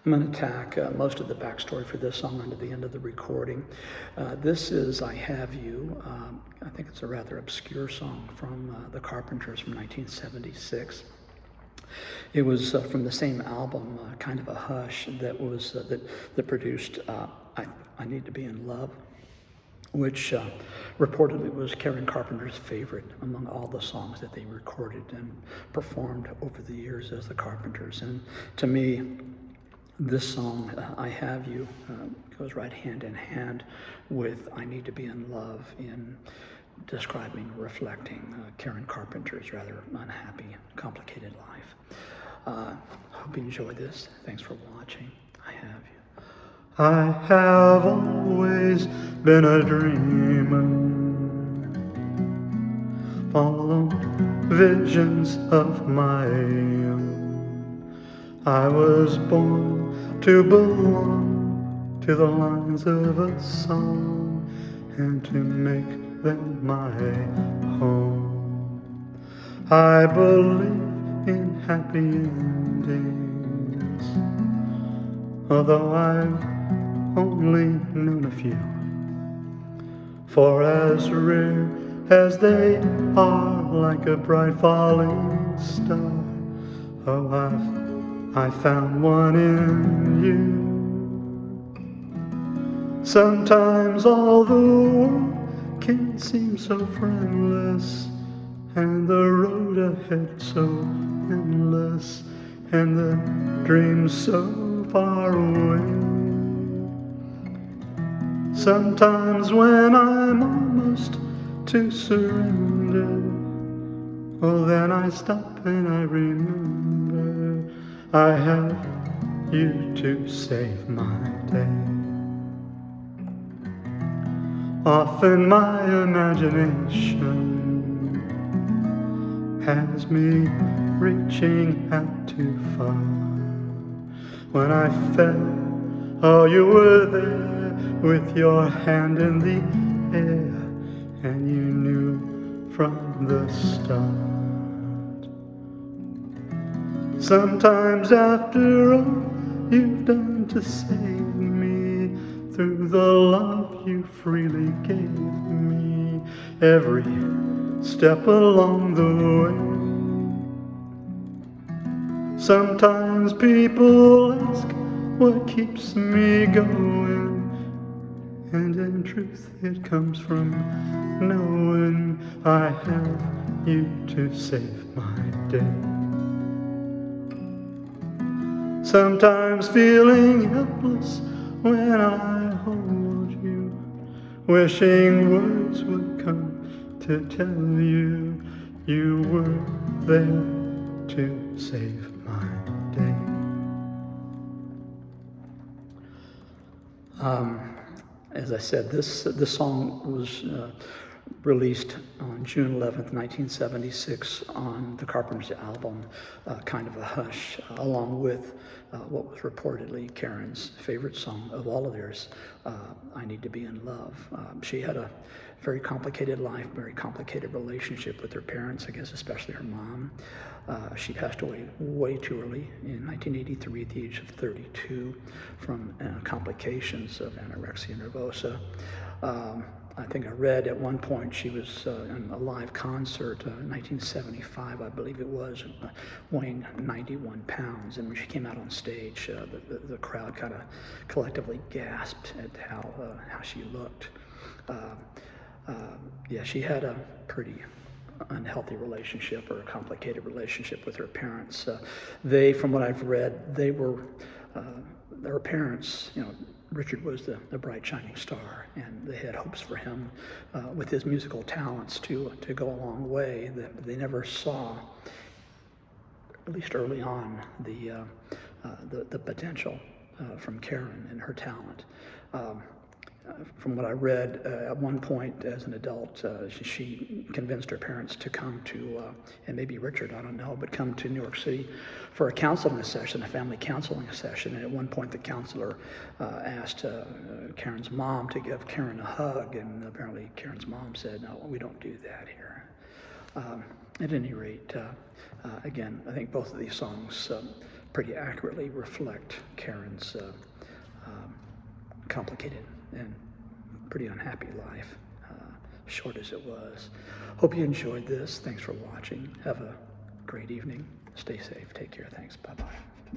I'm going to tack most of the backstory for this song onto the end of the recording. This is I Have You. I think it's a rather obscure song from the Carpenters from 1976. It was from the same album, Kind of a Hush, that produced I Need to Be in Love, which reportedly was Karen Carpenter's favorite among all the songs that they recorded and performed over the years as the Carpenters. And to me, this song, I Have You, goes right hand in hand with I Need to Be in Love in describing, reflecting Karen Carpenter's rather unhappy, complicated life. Hope you enjoyed this. Thanks for watching. I Have You. I have always been a dreamer, followed visions of my own. I was born to belong to the lines of a song and to make them my home. I believe in happy endings, although I've only known a few. For as rare as they are, like a bright falling star, oh, I found one in you. Sometimes all the world can seem so friendless, and the road ahead so endless, and the dreams so far away. Sometimes when I'm almost to surrender, oh, then I stop and I remember I have you to save my day. Often my imagination has me reaching out too far. When I fell, oh, you were there with your hand in the air, and you knew from the start. Sometimes after all you've done to save me, through the love you freely gave me, every step along the way. Sometimes people ask what keeps me going, and in truth it comes from knowing I have you to save my day. Sometimes feeling helpless when I hold you, wishing words would come to tell you you were there to save my day. As I said, this song was released on June 11th, 1976 on the Carpenters album, Kind of a Hush, along with what was reportedly Karen's favorite song of all of theirs, I Need to Be in Love. She had a very complicated life, very complicated relationship with her parents, I guess especially her mom. She passed away way too early in 1983 at the age of 32 from complications of anorexia nervosa. I think I read at one point she was in a live concert in 1975, I believe it was, weighing 91 pounds. And when she came out on stage, the crowd kind of collectively gasped at how she looked. Yeah, she had a pretty unhealthy relationship or a complicated relationship with her parents. They, from what I've read, they were, her parents, Richard was the bright shining star, and they had hopes for him with his musical talents to go a long way. They never saw, at least early on, the potential from Karen and her talent. From what I read, at one point as an adult, she convinced her parents to come to, and maybe Richard, I don't know, but come to New York City for a counseling session, a family counseling session. And at one point the counselor asked Karen's mom to give Karen a hug, and apparently Karen's mom said, no, we don't do that here. At any rate, again, I think both of these songs pretty accurately reflect Karen's complicated and pretty unhappy life, short as it was. Hope you enjoyed this. Thanks for watching. Have a great evening. Stay safe. Take care. Thanks. Bye-bye.